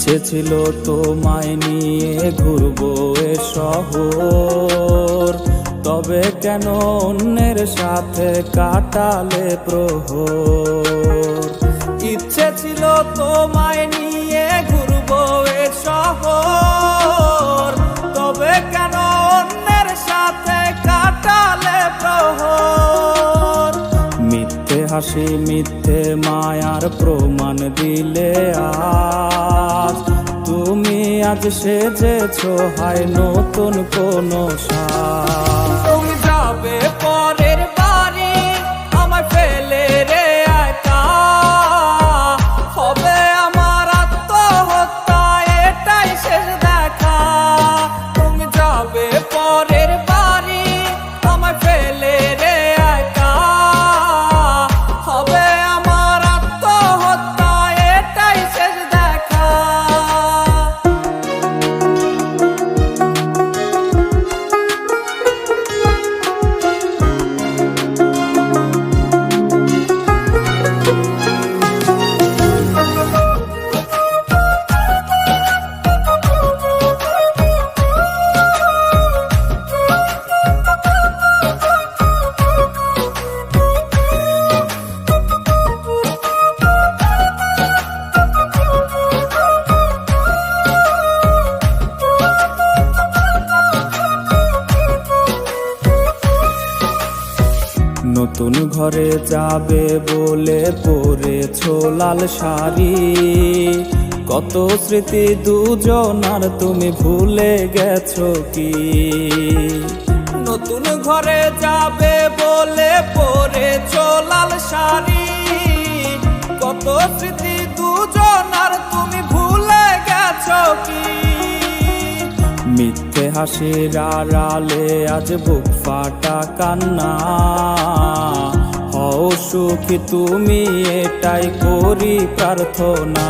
ইচ্ছে ছিল তোমায় নিয়ে ঘুরবো এ শহর, তবে কেন অন্যের সাথে কাটালে প্রহর। ইচ্ছে ছিল তোমায় নিয়ে ঘুরবো এ শহর, তবে কেন অন্যের সাথে কাটালে প্রহর। মিথ্যে হাসি মিথ্যে মায়ার প্রমাণ দিলে আজ, তুমি আজ সেজেছো হায় নতুন কোন সাজ। তুমি যাবে পরের বাড়ি আমায় ফেলে রে একা, হবে আমার আত্মহত্যা এটাই শেষ দেখা। তুমি যাবে পরের বাড়ি আমায় ফেলে রে একা, হবে আমার আত্মহত্যা এটাই শেষ দেখা। নতুন ঘরে যাবে বলে পরেছো লাল শাড়ি, কত স্মৃতি দুজনার তুমি ভুলে গেছো কি? নতুন ঘরে যাবে বলে পরেছো লাল শাড়ি, কত স্মৃতি দুজনার তুমি ভুলে গেছো কি? মিথ্যে হাসির আড়ালে আজ বুক ফাটা কান্না, হও সুখী তুমি এটাই করি প্রার্থনা।